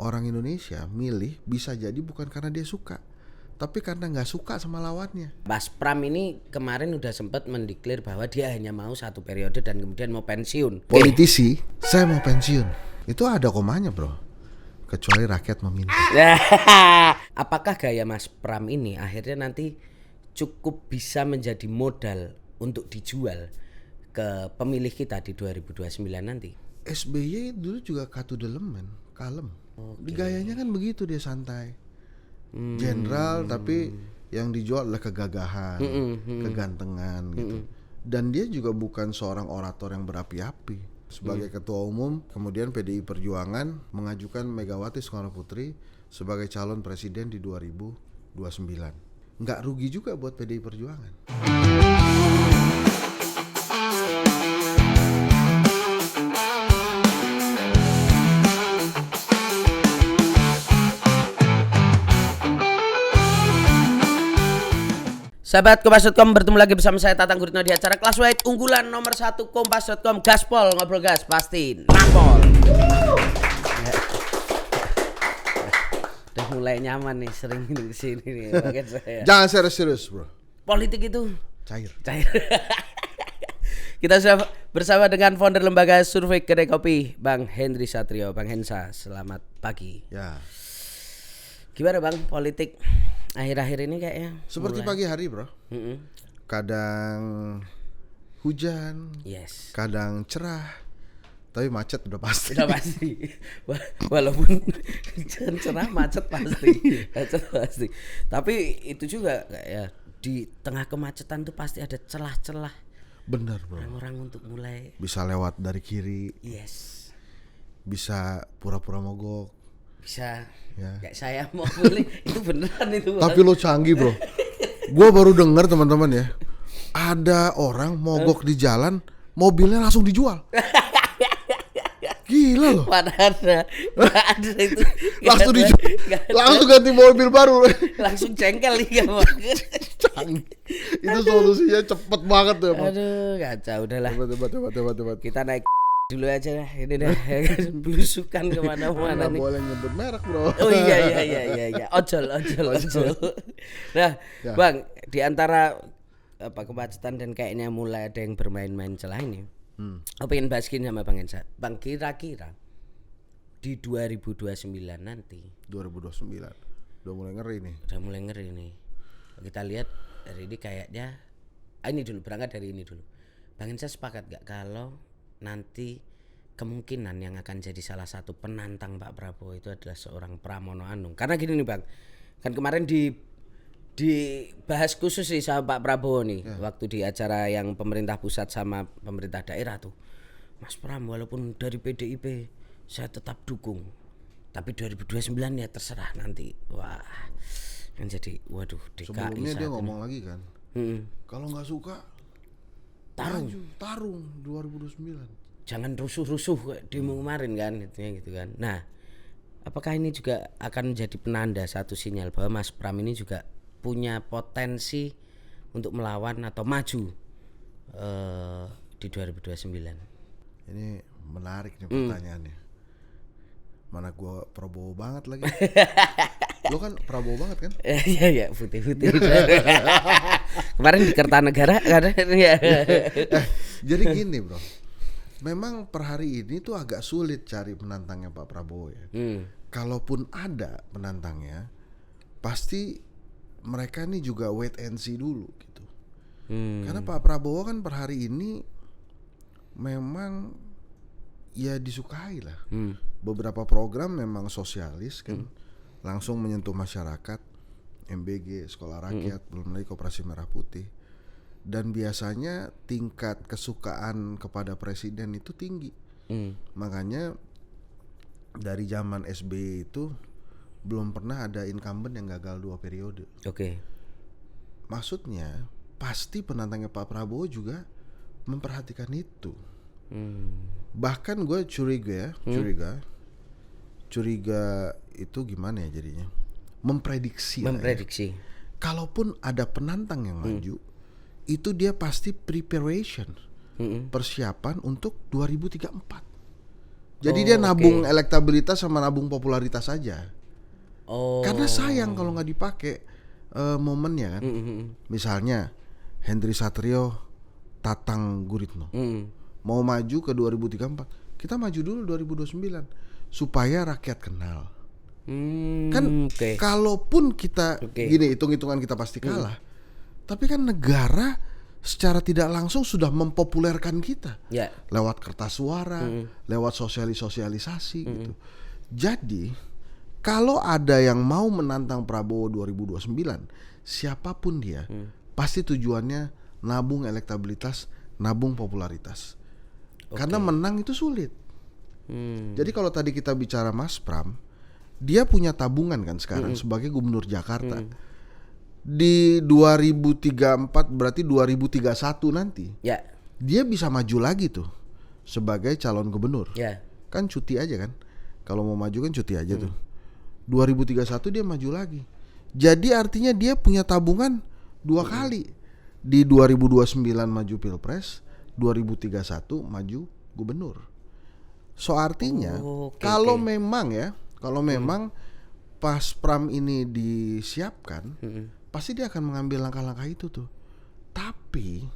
orang Indonesia milih bisa jadi bukan karena dia suka, tapi karena nggak suka sama lawannya. Mas Pram ini kemarin udah sempat mendeklar bahwa dia hanya mau 1 periode dan kemudian mau pensiun. Politisi, saya mau pensiun. Itu ada komanya bro. Kecuali rakyat meminta. Apakah gaya Mas Pram ini akhirnya nanti cukup bisa menjadi modal untuk dijual ke pemilih kita di 2029 nanti? SBY dulu juga katu delemen, kalem. Gayanya kan begitu, dia santai. Jenderal tapi yang dijual adalah kegagahan, kegantengan gitu. Dan dia juga bukan seorang orator yang berapi-api. Sebagai ketua umum, kemudian PDI Perjuangan mengajukan Megawati Soekarnoputri sebagai calon presiden di 2029. Nggak rugi juga buat PDI Perjuangan. Sahabat Kompas.com, bertemu lagi bersama saya Tatang Guritno di acara Class White unggulan nomor 1 Kompas.com. Gaspol, ngobrol gas pasti nampol. Udah mulai nyaman nih, sering kesini nih bagian saya. Jangan serius-serius bro. Politik itu Cair. Kita sudah bersama dengan founder lembaga survei Kedai Kopi, Bang Henry Satrio. Bang Hensa, selamat pagi. Ya. Gimana Bang politik akhir-akhir ini kayaknya? Seperti pagi hari bro. Kadang hujan, Yes. kadang cerah, tapi macet udah pasti. Udah pasti. Walaupun cerah macet pasti. Macet pasti. Tapi itu juga ya, di tengah kemacetan tuh pasti ada celah-celah Bener bro. orang-orang untuk mulai. Bisa lewat dari kiri, Yes. bisa pura-pura mogok. Bisa. Ya. Kayak saya mau beli itu beneran itu. Tapi lo canggih bro. Gua baru dengar teman-teman ya, ada orang mogok di jalan, mobilnya langsung dijual. Gila loh. Padahal ada itu. Langsung dijual. Langsung ganti mobil baru. Langsung cengkel dia banget. Canggih. Itu solusinya cepet banget tuh. Aduh, kacau udahlah. Hebat. Kita naik dulu aja dah. Ini dah belusukan kemana-mana Nggak nih. boleh nyebut merek bro. Oh iya. Ojol. Nah, Ya. Bang, di antara kemacetan dan kayaknya mulai ada yang bermain-main celah ini. Aku pengen bahas gini sama Bang Ensa. Bang, kira-kira di 2029 nanti 2029 udah mulai ngeri nih. udah mulai ngeri nih. Kita lihat dari ini kayaknya ini dulu, berangkat dari ini dulu. Bang Ensa sepakat gak kalau nanti kemungkinan yang akan jadi salah satu penantang Pak Prabowo itu adalah seorang Pramono Anung? Karena gini nih Bang, kan kemarin dibahas khusus sih sama Pak Prabowo nih waktu di acara yang pemerintah pusat sama pemerintah daerah tuh. Mas Pram, walaupun dari PDIP saya tetap dukung, tapi 2029 ya terserah nanti. Wah, kan jadi waduh DKI. Sebelumnya dia ngomong lagi kan, kalau nggak suka tarung 2029. Jangan rusuh-rusuh kayak demo kemarin kan, gitu kan. Nah, apakah ini juga akan menjadi penanda, satu sinyal bahwa Mas Pram ini juga punya potensi untuk melawan atau maju di 2029? Ini menarik nih pertanyaannya. Mana gua Prabowo banget lagi. Lo kan Prabowo banget kan? Iya, putih-putih. Kemarin di Kertanegara kan ya. Jadi gini bro, memang per hari ini tuh agak sulit cari penantangnya Pak Prabowo ya. Kalaupun ada penantangnya, pasti mereka nih juga wait and see dulu gitu. Karena Pak Prabowo kan per hari ini memang ya disukai lah. Beberapa program memang sosialis kan, langsung menyentuh masyarakat. MBG, Sekolah Rakyat, belum lagi Koperasi Merah Putih. Dan biasanya tingkat kesukaan kepada presiden itu tinggi. Makanya dari zaman SBY itu belum pernah ada incumbent yang gagal 2 periode. Oke. Maksudnya pasti penantangnya Pak Prabowo juga memperhatikan itu. Bahkan gue curiga itu gimana ya jadinya, memprediksi. Kalaupun ada penantang yang maju, itu dia pasti preparation, persiapan untuk 2034. Jadi dia nabung elektabilitas sama nabung popularitas saja. Oh. Karena sayang kalau nggak dipakai momennya kan. Misalnya Henry Satrio, Tatang Guritno mau maju ke 2034, kita maju dulu 2029 supaya rakyat kenal. Kan kalaupun kita gini hitung-hitungan kita pasti kalah, tapi kan negara secara tidak langsung sudah mempopulerkan kita lewat kertas suara, lewat sosialisasi gitu. Jadi kalau ada yang mau menantang Prabowo 2029, siapapun dia, pasti tujuannya nabung elektabilitas, nabung popularitas. Karena menang itu sulit. Jadi kalau tadi kita bicara Mas Pram, dia punya tabungan kan sekarang sebagai gubernur Jakarta. Di 2034 berarti 2031 nanti. Dia bisa maju lagi tuh sebagai calon gubernur. Kan cuti aja kan. Kalau mau maju kan cuti aja tuh. 2031 dia maju lagi. Jadi artinya dia punya tabungan 2 kali. Di 2029 maju Pilpres, 2031 maju gubernur. So artinya kalau memang pas Pram ini disiapkan, pasti dia akan mengambil langkah-langkah itu tuh. Tapi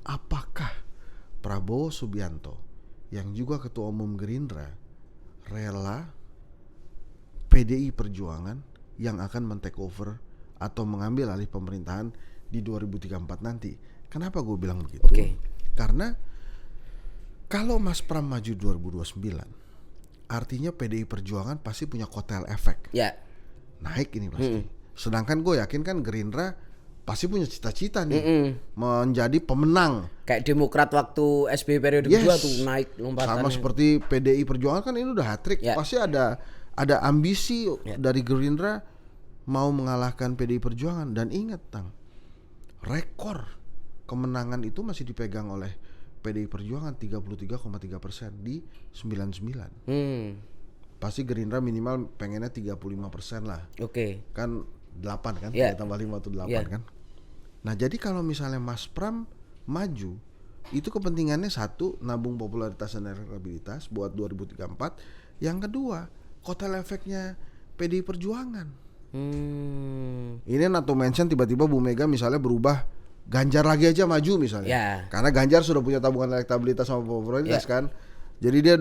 apakah Prabowo Subianto yang juga ketua umum Gerindra rela PDI Perjuangan yang akan men-take over atau mengambil alih pemerintahan di 2034 nanti? Kenapa gue bilang begitu? Karena kalau Mas Pram maju 2029, artinya PDI Perjuangan pasti punya kotel efek. Naik ini pasti. Sedangkan gue yakin kan Gerindra pasti punya cita-cita nih menjadi pemenang. Kayak Demokrat waktu SBY periode kedua tuh naik lompatannya. Sama seperti PDI Perjuangan kan ini udah hat-trick. Pasti ada ambisi dari Gerindra mau mengalahkan PDI Perjuangan. Dan ingat Tang, rekor kemenangan itu masih dipegang oleh PDI Perjuangan 33,3% di 99. Pasti Gerindra minimal pengennya 35% lah. Kan 8 kan, tambah 5 atau 8 kan. Nah jadi kalau misalnya Mas Pram maju, itu kepentingannya satu, nabung popularitas dan elektabilitas buat 2034. Yang kedua, kotel efeknya PDI Perjuangan. Ini not to mention tiba-tiba Bu Mega misalnya berubah, Ganjar lagi aja maju misalnya. Karena Ganjar sudah punya tabungan elektabilitas sama popularitas kan. Jadi dia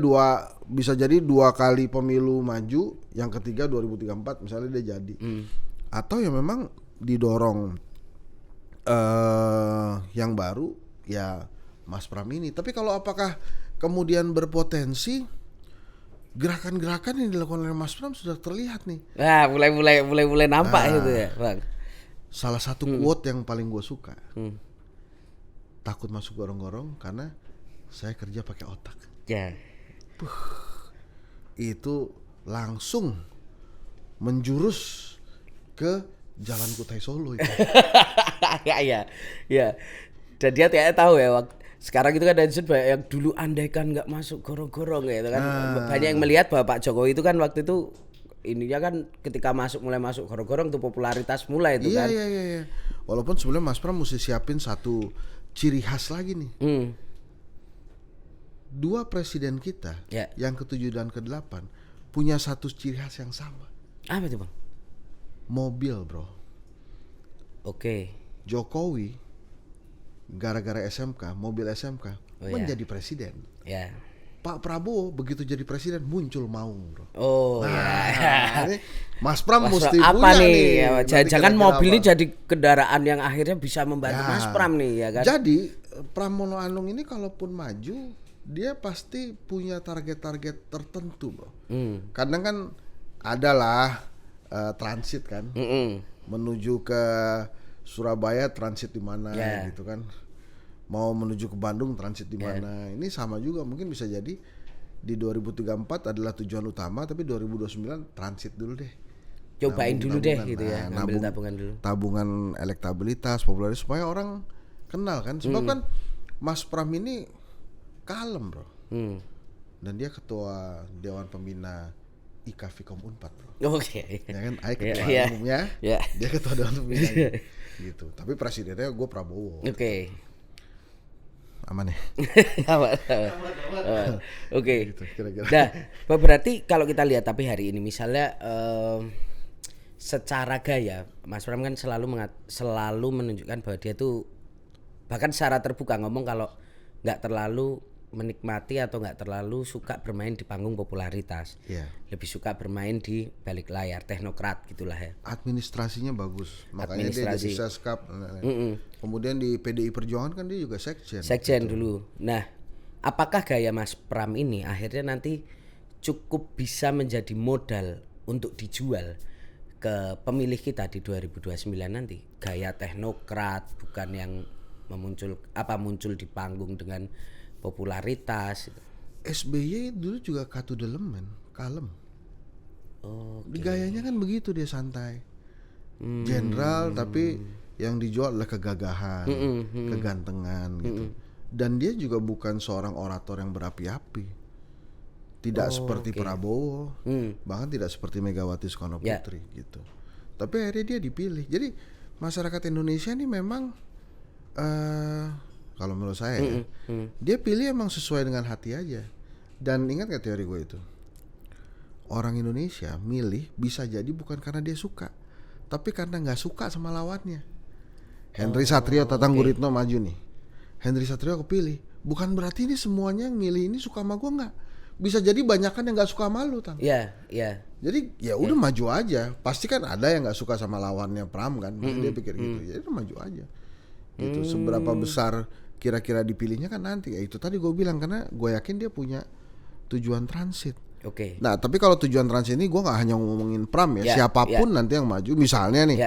bisa jadi 2 kali pemilu maju, yang ketiga 2034 misalnya dia jadi. Atau ya memang didorong yang baru ya Mas Pram ini. Tapi kalau apakah kemudian berpotensi, gerakan-gerakan yang dilakukan oleh Mas Pram sudah terlihat nih. Mulai nampak itu ya, Bang. Salah satu quote yang paling gue suka, takut masuk gorong-gorong karena saya kerja pakai otak. Itu langsung menjurus ke Jalan Kutai Solo itu. Dan dia tidak tahu ya, sekarang itu kan banyak yang dulu andaikan nggak masuk gorong-gorong gitu kan. Banyak yang melihat bahwa Pak Jokowi itu kan waktu itu ininya kan ketika mulai masuk gorong-gorong tuh popularitas mulai itu kan. Iya. Walaupun sebenarnya Mas Pram mesti siapin satu ciri khas lagi nih. 2 presiden kita, yang ke-7 dan ke-8 punya satu ciri khas yang sama. Apa itu, Bang? Mobil, bro. Jokowi gara-gara SMK, mobil SMK menjadi presiden. Pak Prabowo begitu jadi presiden muncul maung, bro. Ini Mas Pram mesti apa punya nih? kira-kira Jangan mobil ini jadi kendaraan yang akhirnya bisa membantu Mas Pram nih ya kan. Jadi Pramono Anung ini kalaupun maju, dia pasti punya target-target tertentu, bro. Kadang kan adalah transit kan, menuju ke Surabaya transit di mana gitu kan. Mau menuju ke Bandung transit di mana. Ini sama juga, mungkin bisa jadi di 2034 adalah tujuan utama, tapi 2029 transit dulu deh. Cobain dulu deh gitu ya, ngambil tabungan dulu. Tabungan elektabilitas, popularitas supaya orang kenal kan. Sebab kan Mas Pram ini kalem, bro. Dan dia ketua Dewan Pembina IKAVIKOM Unpad, bro. Ya kan, ketua umumnya, dia ketua Dewan Pembina gitu. Tapi presidennya gue Prabowo. aman ya. Aman. Oke. Gitu, kira-kira. Nah, berarti kalau kita lihat tapi hari ini misalnya secara gaya Mas Pram kan selalu menunjukkan bahwa dia tuh bahkan secara terbuka ngomong kalau nggak terlalu menikmati atau nggak terlalu suka bermain di panggung popularitas. Iya. Lebih suka bermain di balik layar, teknokrat gitulah ya. Administrasinya bagus, makanya dia jadi Seskap. Kemudian di PDI Perjuangan kan dia juga sekjen. Sekjen dulu. Nah, apakah gaya Mas Pram ini akhirnya nanti cukup bisa menjadi modal untuk dijual ke pemilih kita di 2029 nanti? Gaya teknokrat, bukan yang muncul di panggung dengan popularitas. SBY dulu juga katu delemen, kalem. Di gayanya kan begitu, dia santai. Jenderal tapi yang dijual adalah kegagahan, kegantengan gitu. Dan dia juga bukan seorang orator yang berapi-api. Tidak seperti Prabowo, bahkan tidak seperti Megawati Soekarno Putri gitu. Tapi akhirnya dia dipilih. Jadi masyarakat Indonesia ini memang kalau menurut saya dia pilih emang sesuai dengan hati aja. Dan ingat gak teori gue itu? Orang Indonesia milih bisa jadi bukan karena dia suka, tapi karena nggak suka sama lawannya. Henry Satrio Tatang Guritno maju nih. Henry Satrio kepilih. Bukan berarti ini semuanya yang milih ini suka sama gue, nggak. Bisa jadi banyakan yang nggak suka sama lu, Tang. Iya. Jadi ya udah maju aja. Pasti kan ada yang nggak suka sama lawannya Pram kan. Dia pikir gitu. Ya udah maju aja. Gitu. Seberapa besar kira-kira dipilihnya kan nanti. Ya itu tadi gue bilang, karena gue yakin dia punya tujuan transit. Oke. Nah tapi kalau tujuan transit ini gue nggak hanya ngomongin Pram ya, siapapun nanti yang maju. Misalnya nih,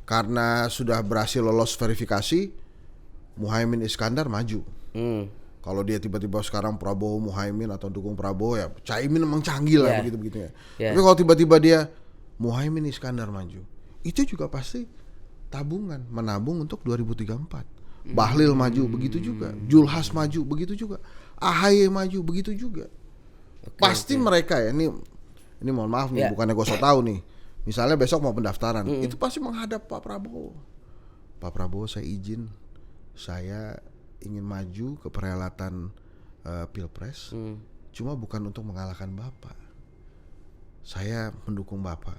karena sudah berhasil lolos verifikasi, Muhaimin Iskandar maju. Kalau dia tiba-tiba sekarang Prabowo Muhaimin atau dukung Prabowo, ya Caimin emang canggih lah begitu-begitunya. Tapi kalau tiba-tiba dia Muhaimin Iskandar maju, itu juga pasti tabungan, menabung untuk 2034. Bahlil maju begitu juga, Julhas maju begitu juga, AHY maju begitu juga. Pasti mereka ya, ini mohon maaf nih, bukannya gue so tau nih. Misalnya besok mau pendaftaran, itu pasti menghadap Pak Prabowo. Pak Prabowo, saya izin, saya ingin maju ke perhelatan Pilpres, cuma bukan untuk mengalahkan Bapak. Saya mendukung Bapak,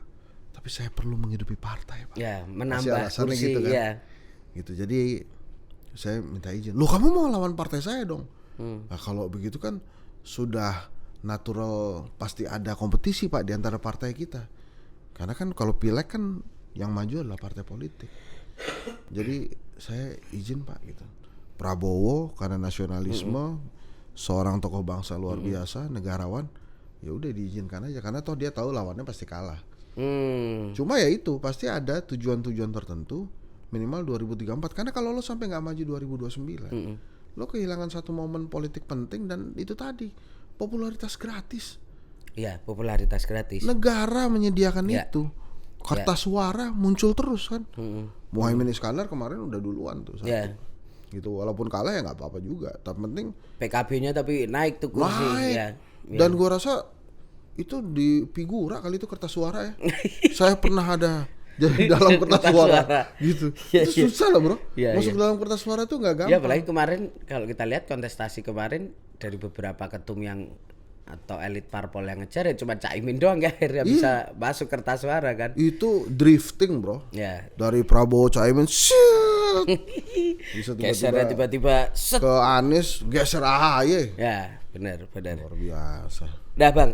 tapi saya perlu menghidupi partai, Pak. Ya, menambah kursi gitu kan. Ya. Gitu. Jadi saya minta izin. Loh, kamu mau lawan partai saya dong? Nah, kalau begitu kan sudah natural, pasti ada kompetisi, Pak, di antara partai kita. Karena kan kalau pileg kan yang maju adalah partai politik. Jadi saya izin, Pak, gitu. Prabowo karena nasionalisme, seorang tokoh bangsa luar biasa, negarawan, ya udah diizinkan aja, karena toh dia tahu lawannya pasti kalah. Cuma ya itu pasti ada tujuan-tujuan tertentu, minimal 2034. Karena kalau lo sampai nggak maju 2029, lo kehilangan satu momen politik penting, dan itu tadi popularitas gratis. Iya, popularitas gratis. Negara menyediakan itu. Kertas suara muncul terus kan. Muhaimin Iskandar kemarin udah duluan tuh satu. Gitu, walaupun kalah ya nggak apa-apa juga. Tapi penting PKB-nya tapi naik tuh kursi. Naik. Dan gua rasa itu di Figura kali itu kertas suara ya. Saya pernah ada jadi dalam kertas suara gitu. Itu susah lah, Bro. Masuk dalam kertas suara tuh nggak gampang. Ya apalagi kemarin kalau kita lihat kontestasi kemarin, dari beberapa ketum yang atau elit parpol yang ngejar ya cuma Caimin doang ya akhirnya bisa masuk kertas suara kan. Itu drifting, Bro. Dari Prabowo Caimin bisa tiba-tiba ke Anies, geser AHY. Ya, benar. Luar biasa. Nah, Bang,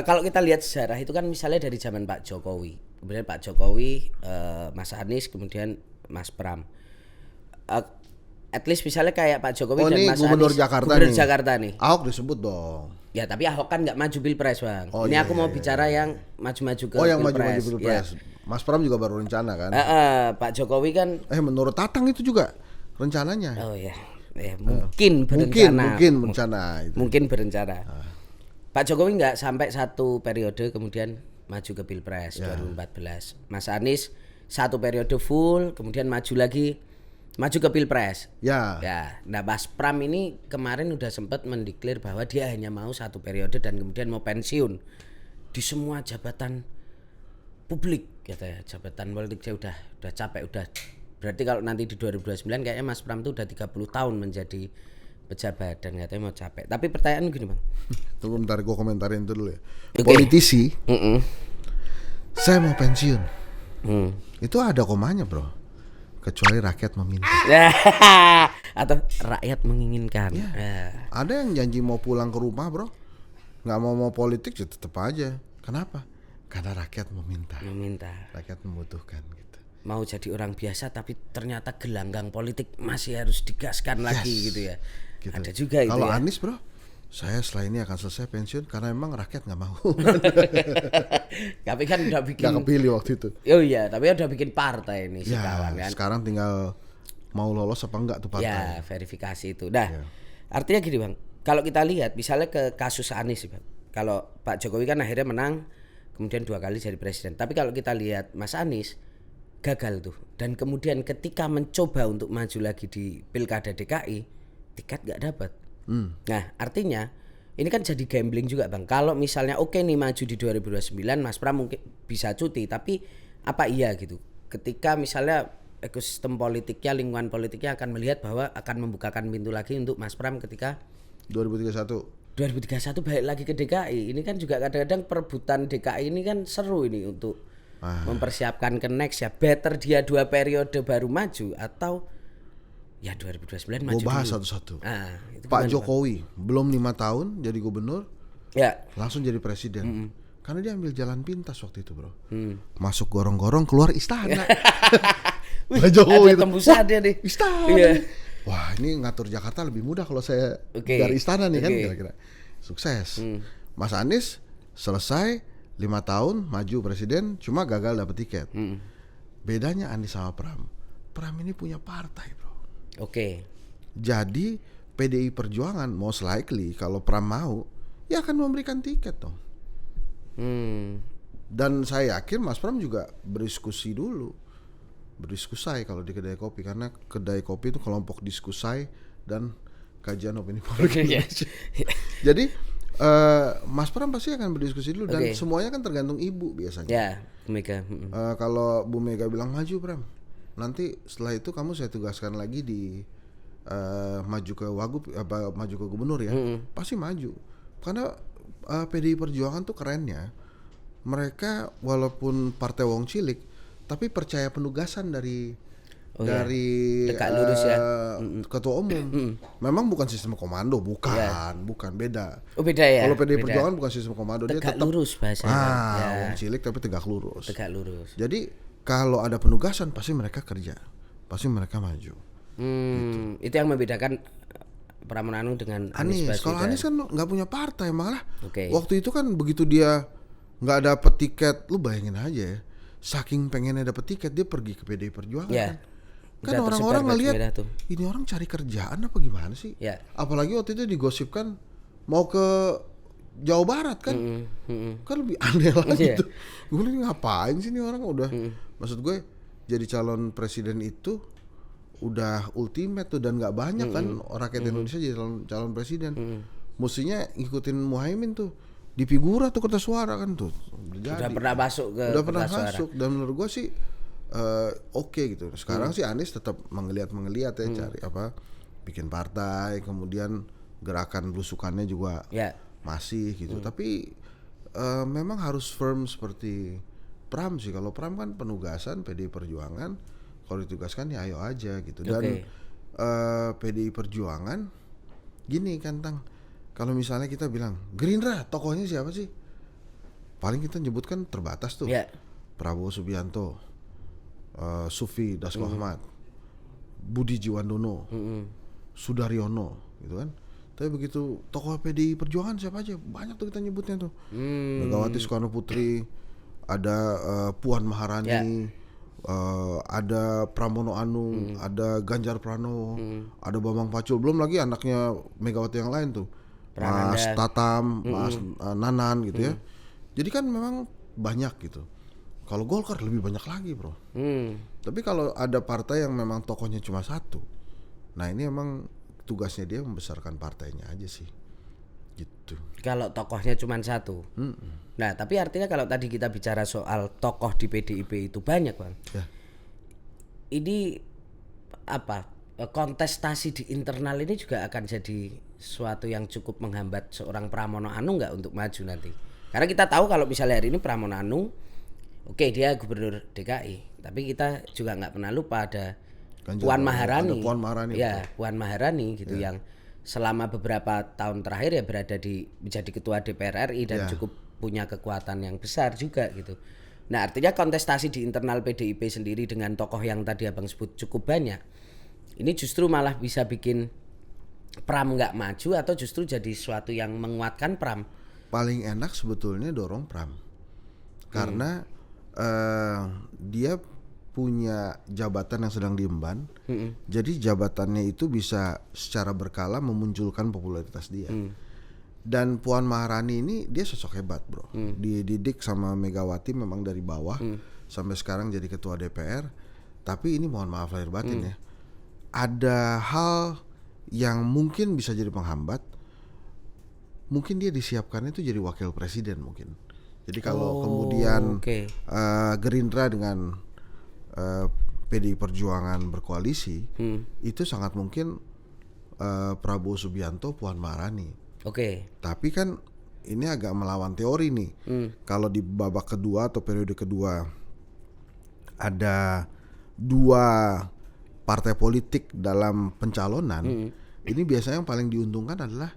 kalau kita lihat sejarah itu kan misalnya dari zaman Pak Jokowi. Kemudian Pak Jokowi, Mas Anies, kemudian Mas Pram. At least misalnya kayak Pak Jokowi dan Mas Gubernur Anies, Gubernur Jakarta nih. Ahok disebut dong. Ya tapi Ahok kan nggak maju Pilpres, Bang. Ini aku mau bicara yang maju-maju ke Pilpres. Yang maju-maju Pilpres. Mas Pram juga baru rencana kan. Pak Jokowi kan. Menurut Tatang itu juga rencananya. Oh ya, mungkin berencana. Mungkin berencana. Pak Jokowi nggak sampai satu periode kemudian maju ke Pilpres 2014. Mas Anies satu periode full, kemudian maju lagi. Maju ke Pilpres. Ya. Nah, Mas Pram ini kemarin udah sempat mendeklar bahwa dia hanya mau satu periode dan kemudian mau pensiun di semua jabatan publik, katanya. Jabatan politik saya udah capek, udah. Berarti kalau nanti di 2029 kayaknya Mas Pram tuh udah 30 tahun menjadi pejabat dan katanya mau capek. Tapi pertanyaan gini bang. Tunggu bentar, gue komentarin itu dulu ya. Oke. Politisi, saya mau pensiun. Itu ada komanya bro. Kecuali rakyat meminta. Atau rakyat menginginkan. Ya. Ada yang janji mau pulang ke rumah bro, nggak mau politik ya tetap aja. Kenapa? Karena rakyat meminta. Rakyat membutuhkan gitu. Mau jadi orang biasa tapi ternyata gelanggang politik masih harus digaskan lagi gitu ya. Gitu. Ada juga itu. Kalau ya. Anies bro, saya setelah ini akan selesai pensiun karena memang rakyat nggak mau. Tapi kan udah bikin. Nggak kepilih waktu itu. Oh iya, tapi udah bikin partai nih si kawan kan. Sekarang tinggal mau lolos apa enggak tuh partai. Ya verifikasi itu. Nah, artinya gini bang, kalau kita lihat misalnya ke kasus Anies bang, kalau Pak Jokowi kan akhirnya menang, kemudian 2 kali jadi presiden. Tapi kalau kita lihat Mas Anies gagal tuh, dan kemudian ketika mencoba untuk maju lagi di Pilkada DKI, tiket nggak dapat. Nah, artinya ini kan jadi gambling juga bang. Kalau misalnya oke nih maju di 2029, Mas Pram mungkin bisa cuti, tapi apa iya gitu? Ketika misalnya ekosistem politiknya, lingkungan politiknya akan melihat bahwa akan membukakan pintu lagi untuk Mas Pram ketika 2031 balik lagi ke DKI. Ini kan juga kadang-kadang perebutan DKI ini kan seru ini untuk mempersiapkan ke next ya. Better dia 2 periode baru maju atau ya 2029 maju. Gue bahas dulu. satu-satu. Pak Pak Jokowi belum 5 tahun jadi gubernur, langsung jadi presiden. Karena dia ambil jalan pintas waktu itu bro. Masuk gorong-gorong keluar istana. Pak Jokowi ada tembusannya nih. Istana. Iya. Wah ini ngatur Jakarta lebih mudah kalau saya dari istana nih kan kira-kira. Sukses. Mas Anies selesai 5 tahun maju presiden, cuma gagal dapet tiket. Bedanya Anies sama Pram. Pram ini punya partai bro. Jadi PDI Perjuangan most likely kalau Pram mau, ya akan memberikan tiket dong. Dan saya yakin Mas Pram juga berdiskusi berdiskusai kalau di kedai kopi, karena kedai kopi itu kelompok diskusai dan kajian opini publik Indonesia. Jadi Mas Pram pasti akan berdiskusi dulu dan semuanya kan tergantung ibu biasanya. Ya, Bu Mega. Kalau Bu Mega bilang maju Pram, nanti setelah itu kamu saya tugaskan lagi di maju ke wagub, maju ke gubernur ya, pasti maju. Karena PDI Perjuangan tuh kerennya, mereka walaupun partai wong cilik, tapi percaya penugasan dari tegak lurus ya. Ketua umum. Memang bukan sistem komando, bukan beda. Oh beda ya. Kalau PDI Perjuangan bukan sistem komando, tegak dia tetap lurus bahasanya. wong cilik tapi tegak lurus. Jadi kalau ada penugasan pasti mereka kerja, pasti mereka maju. Gitu. Itu yang membedakan Pramono dengan Anies Baswedan. Kalau Anies kan nggak punya partai, malah waktu itu kan begitu dia nggak dapet tiket, lu bayangin aja ya, saking pengennya dapet tiket dia pergi ke PDI Perjuangan. Kan orang-orang ngelihat ini orang cari kerjaan apa gimana sih? Apalagi waktu itu digosipkan mau ke Jawa Barat kan, kan lebih aneh lagi tuh. Gue bilang ngapain sih ini orang udah, maksud gue jadi calon presiden itu udah ultimate tuh, dan nggak banyak kan rakyat Indonesia jadi calon presiden. Mestinya ngikutin Muhaimin tuh di Figura tuh kertas suara kan tuh udah pernah masuk ke kertas suara. Dan menurut gue sih oke gitu. Sekarang sih Anies tetap menggeliat ya, cari apa, bikin partai, kemudian gerakan belusukannya juga masih gitu. Tapi memang harus firm seperti Pram sih. Kalau Pram kan penugasan PDI Perjuangan, kalau ditugaskan ya ayo aja gitu. Dan PDI Perjuangan gini kan Tang, kalau misalnya kita bilang Gerindra tokohnya siapa sih, paling kita nyebutkan terbatas tuh, Prabowo Subianto, Sufi Dasko Ahmad, Budi Jiwandono, Sudaryono gitu kan. Tapi begitu tokoh PDI Perjuangan siapa aja, banyak tuh kita nyebutnya tuh. Megawati Soekarno Putri, ada Puan Maharani, ada Pramono Anung, ada Ganjar Pranowo, ada Bambang Pacul, belum lagi anaknya Megawati yang lain tuh, Mas Tatam, Mas Nanan gitu ya. Jadi kan memang banyak gitu. Kalau Golkar lebih banyak lagi bro. Tapi kalau ada partai yang memang tokohnya cuma satu, nah ini emang tugasnya dia membesarkan partainya aja sih gitu. Kalau tokohnya cuma satu. Nah tapi artinya kalau tadi kita bicara soal tokoh di PDIP itu banyak bang. Ini apa kontestasi di internal ini juga akan jadi suatu yang cukup menghambat seorang Pramono Anung nggak untuk maju nanti. Karena kita tahu kalau misalnya hari ini Pramono Anung, oke dia gubernur DKI, tapi kita juga nggak pernah lupa ada Puan Maharani. Ada Puan Maharani. Ya, Puan Maharani gitu yang selama beberapa tahun terakhir ya berada menjadi ketua DPR RI dan cukup punya kekuatan yang besar juga gitu. Nah, artinya kontestasi di internal PDIP sendiri dengan tokoh yang tadi Abang sebut cukup banyak. Ini justru malah bisa bikin Pram nggak maju atau justru jadi sesuatu yang menguatkan Pram. Paling enak sebetulnya dorong Pram. Karena dia punya jabatan yang sedang diemban. Jadi jabatannya itu bisa secara berkala memunculkan popularitas dia. Dan Puan Maharani ini dia sosok hebat, bro. Dididik sama Megawati memang dari bawah sampai sekarang jadi ketua DPR. Tapi ini mohon maaf lahir batin ya, ada hal yang mungkin bisa jadi penghambat. Mungkin dia disiapkannya itu jadi wakil presiden mungkin. Jadi kalau kemudian Gerindra dengan PDI Perjuangan berkoalisi, itu sangat mungkin Prabowo Subianto, Puan Maharani. Tapi kan ini agak melawan teori nih. Kalau di babak kedua atau periode kedua ada 2 partai politik dalam pencalonan, ini biasanya yang paling diuntungkan adalah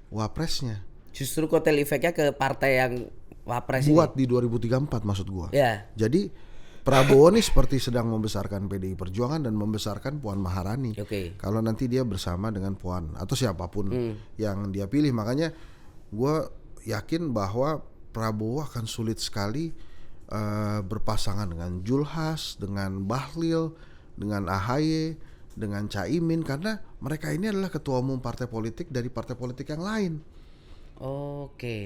wapresnya. Justru kotel efeknya ke partai yang wapres buat ini. Di 2034 maksud gua. Ya. Jadi Prabowo nih seperti sedang membesarkan PDI Perjuangan dan membesarkan Puan Maharani. Kalau nanti dia bersama dengan Puan atau siapapun yang dia pilih, makanya gua yakin bahwa Prabowo akan sulit sekali berpasangan dengan Julhas, dengan Bahlil, dengan AHY, dengan Caimin, karena mereka ini adalah ketua umum partai politik dari partai politik yang lain.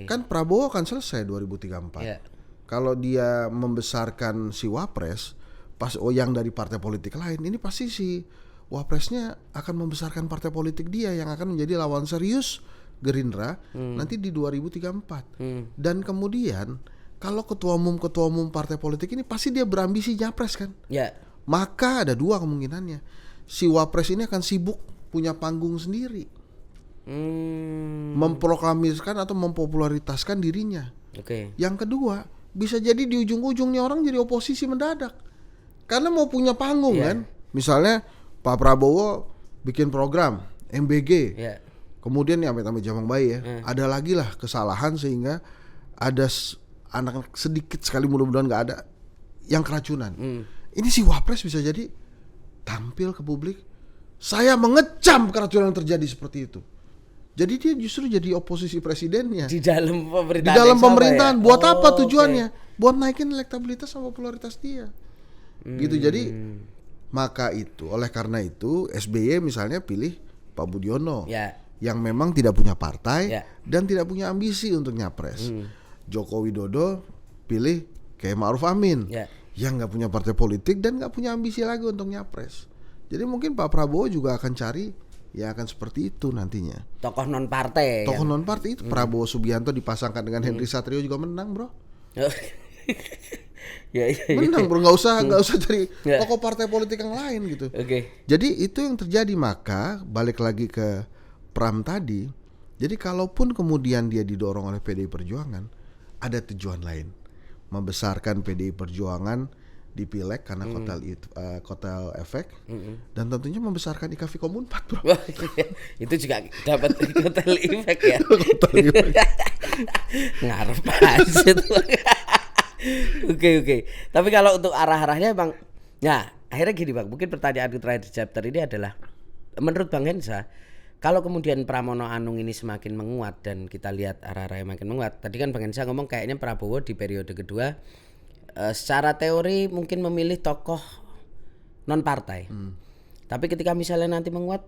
Kan Prabowo akan selesai 2034. Kalau dia membesarkan si Wapres yang dari partai politik lain, ini pasti si Wapresnya akan membesarkan partai politik dia yang akan menjadi lawan serius Gerindra nanti di 2034. Dan kemudian kalau ketua umum partai politik ini pasti dia berambisi nyapres kan. Maka ada 2 kemungkinannya. Si Wapres ini akan sibuk punya panggung sendiri, memproklamirkan atau mempopularitaskan dirinya. Yang kedua, bisa jadi di ujung-ujungnya orang jadi oposisi mendadak karena mau punya panggung kan. Misalnya Pak Prabowo bikin program MBG, kemudian nih amit-amit jamang bayi ya, ada lagi lah kesalahan sehingga ada anak sedikit sekali, mudah-mudahan nggak ada yang keracunan. Ini si Wapres bisa jadi tampil ke publik, saya mengecam keracunan yang terjadi seperti itu. Jadi dia justru jadi oposisi presidennya di dalam pemerintahan. Di dalam pemerintahan. Buat apa tujuannya? Buat naikin elektabilitas sama popularitas dia. Gitu. Jadi oleh karena itu SBY misalnya pilih Pak Budiono yang memang tidak punya partai dan tidak punya ambisi untuk nyapres. Joko Widodo pilih kayak Ma'ruf Amin yang nggak punya partai politik dan nggak punya ambisi lagi untuk nyapres. Jadi mungkin Pak Prabowo juga akan cari ya akan seperti itu nantinya. Tokoh non partai. Tokoh non partai itu Prabowo Subianto dipasangkan dengan Henry Satrio juga menang, bro. Menang, bro. Nggak usah cari tokoh partai politik yang lain gitu. Jadi itu yang terjadi. Maka balik lagi ke Pram tadi. Jadi kalaupun kemudian dia didorong oleh PDI Perjuangan, ada tujuan lain, membesarkan PDI Perjuangan di Pileg karena kotel efek, dan tentunya membesarkan IKV Komun 4, bro. Itu juga dapat kotel efek ya. Ngarep aja tuh. Oke. Tapi kalau untuk arah-arahnya Bang, nah akhirnya gini Bang, mungkin pertanyaan terakhir di chapter ini adalah, menurut Bang Hensa, kalau kemudian Pramono Anung ini semakin menguat dan kita lihat arah-arahnya makin menguat, tadi kan Bang Hensa ngomong kayaknya Prabowo di periode kedua secara teori mungkin memilih tokoh non partai. Tapi ketika misalnya nanti menguat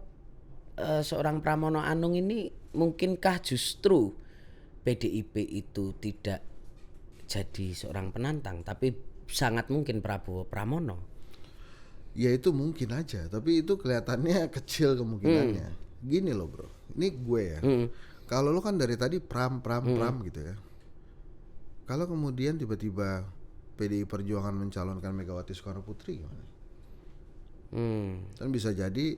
seorang Pramono Anung ini, mungkinkah justru PDIP itu tidak jadi seorang penantang, tapi sangat mungkin Prabowo Pramono? Ya itu mungkin aja, tapi itu kelihatannya kecil kemungkinannya. Gini loh bro, ini gue ya. Kalau lo kan dari tadi pram gitu ya. Kalau kemudian tiba-tiba PDI Perjuangan mencalonkan Megawati Soekarno Putri gimana? Kan bisa jadi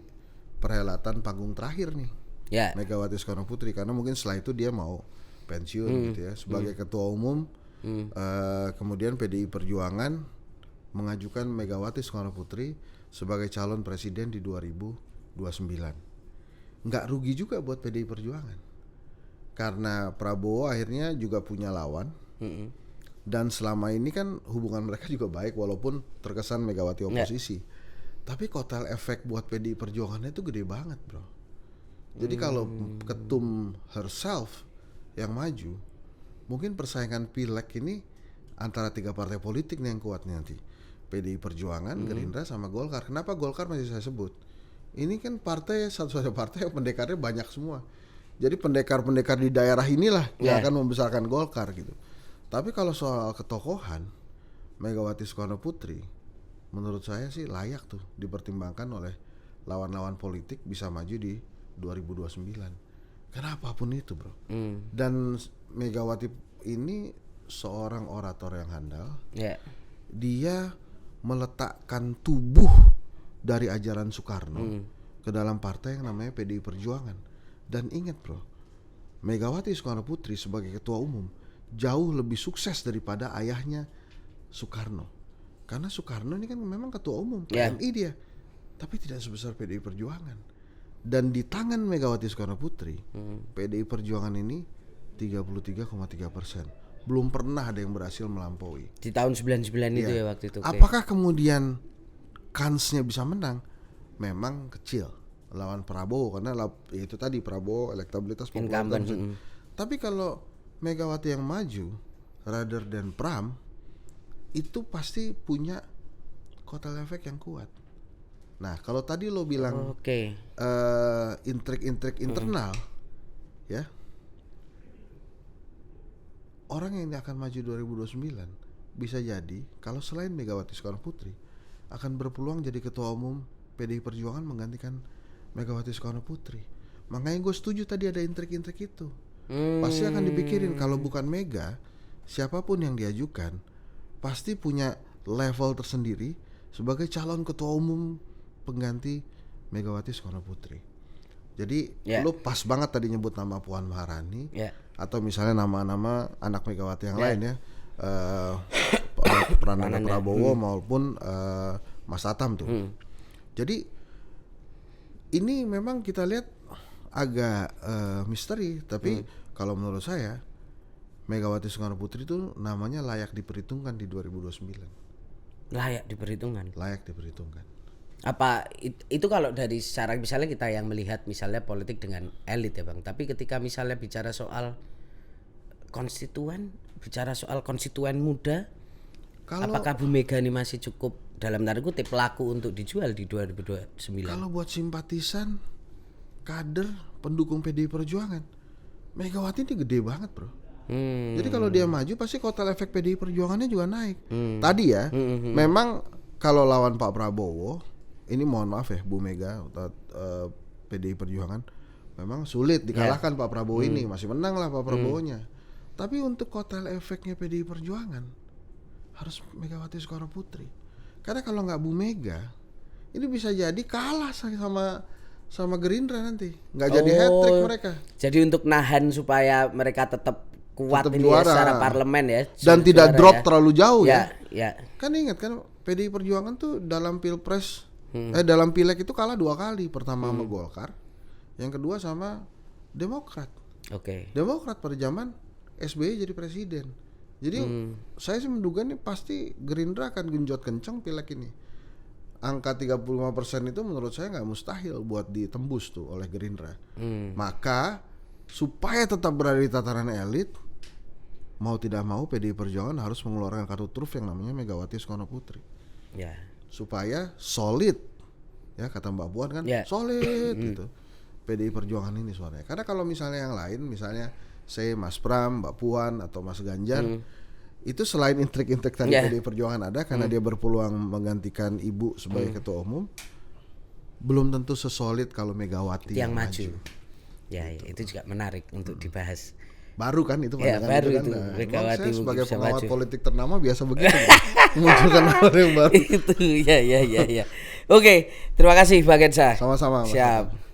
perhelatan panggung terakhir nih Ya. Megawati Soekarno Putri, karena mungkin setelah itu dia mau pensiun gitu ya sebagai ketua umum. Kemudian PDI Perjuangan mengajukan Megawati Soekarno Putri sebagai calon presiden di 2029. Nggak rugi juga buat PDI Perjuangan karena Prabowo akhirnya juga punya lawan. Dan selama ini kan hubungan mereka juga baik walaupun terkesan Megawati oposisi. Tapi kotel efek buat PDI Perjuangannya itu gede banget, bro. Jadi kalau ketum herself yang maju, mungkin persaingan pileg ini antara 3 partai politik nih yang kuat nanti. PDI Perjuangan, Gerindra sama Golkar. Kenapa Golkar masih saya sebut? Ini kan partai satu-satunya partai yang pendekarnya banyak semua. Jadi pendekar-pendekar di daerah inilah yang akan membesarkan Golkar gitu. Tapi kalau soal ketokohan, Megawati Soekarno Putri menurut saya sih layak tuh dipertimbangkan oleh lawan-lawan politik bisa maju di 2029. Karena apapun itu, bro. Dan Megawati ini seorang orator yang handal. Dia meletakkan tubuh dari ajaran Soekarno ke dalam partai yang namanya PDI Perjuangan. Dan ingat, bro, Megawati Soekarno Putri sebagai ketua umum jauh lebih sukses daripada ayahnya Soekarno. Karena Soekarno ini kan memang ketua umum PMI dia, tapi tidak sebesar PDI Perjuangan. Dan di tangan Megawati Soekarno Putri, PDI Perjuangan ini 33,3%. Belum pernah ada yang berhasil melampaui. Di tahun 99 itu ya waktu itu. Apakah kemudian kansnya bisa menang? Memang kecil lawan Prabowo karena itu tadi Prabowo elektabilitas popularitas. Tapi kalau Megawati yang maju rather than Pram, itu pasti punya kotel efek yang kuat. Nah, kalau tadi lo bilang intrik-intrik internal, ya, orang yang akan maju 2029 bisa jadi kalau selain Megawati Soekarno Putri akan berpeluang jadi ketua umum PDI Perjuangan menggantikan Megawati Soekarno Putri. Makanya gue setuju tadi ada intrik-intrik itu. Pasti akan dipikirin kalau bukan Mega, siapapun yang diajukan pasti punya level tersendiri sebagai calon ketua umum pengganti Megawati Soekarno Putri. Jadi lu pas banget tadi nyebut nama Puan Maharani atau misalnya nama-nama anak Megawati yang lain ya, Prananda Prabowo maupun Mas Atam tuh. Jadi ini memang kita lihat agak misteri, tapi kalau menurut saya Megawati Soekarno Putri itu namanya layak diperhitungkan di 2029. Layak diperhitungkan. Layak diperhitungkan. Apa itu kalau dari secara misalnya kita yang melihat misalnya politik dengan elit ya Bang, tapi ketika misalnya bicara soal konstituen muda, apakah Bu Mega ini masih cukup dalam tanda kutip laku untuk dijual di 2029? Kalau buat simpatisan, kader, pendukung PDI Perjuangan, Megawati ini gede banget, bro. Jadi kalau dia maju pasti kotel efek PDI Perjuangannya juga naik. Tadi ya, memang kalau lawan Pak Prabowo, ini mohon maaf ya Bu Mega atau PDI Perjuangan memang sulit dikalahkan Pak Prabowo ini, masih menang lah Pak Prabowo-nya. Tapi untuk kotel efeknya PDI Perjuangan harus Megawati Soekarno Putri. Karena kalau nggak Bu Mega, ini bisa jadi kalah sama Gerindra nanti, nggak jadi hat-trick mereka. Jadi untuk nahan supaya mereka tetap kuat ini ya, secara parlemen ya, dan tidak drop terlalu jauh ya. Kan ingat kan PDI Perjuangan tuh dalam pilpres, dalam pileg itu kalah 2 kali. Pertama sama Golkar, yang kedua sama Demokrat. Demokrat pada zaman SBY jadi presiden. Jadi saya sih menduga nih pasti Gerindra akan genjot kencang pileg ini. Angka 35% itu menurut saya nggak mustahil buat ditembus tuh oleh Gerindra. Maka supaya tetap berada di tataran elit, mau tidak mau PDI Perjuangan harus mengeluarkan kartu truf yang namanya Megawati Soekarno Putri. Supaya solid, ya kata Mbak Puan kan, solid gitu. PDI Perjuangan ini suaranya. Karena kalau misalnya yang lain, misalnya saya Mas Pram, Mbak Puan atau Mas Ganjar, itu selain intrik-intrik tadi PDI Perjuangan ada karena dia berpeluang menggantikan ibu sebagai ketua umum, belum tentu sesolid kalau Megawati yang maju. Ya, itu juga menarik untuk dibahas. Baru kan itu pandangan baru itu kan. itu. Nah, Megawati saya sebagai pengawat maju. politik ternama biasa begitu. Munculkan hal yang baru. Itu ya. Oke, terima kasih Pak Gensa. Sama-sama. Mas Siap. Alvan.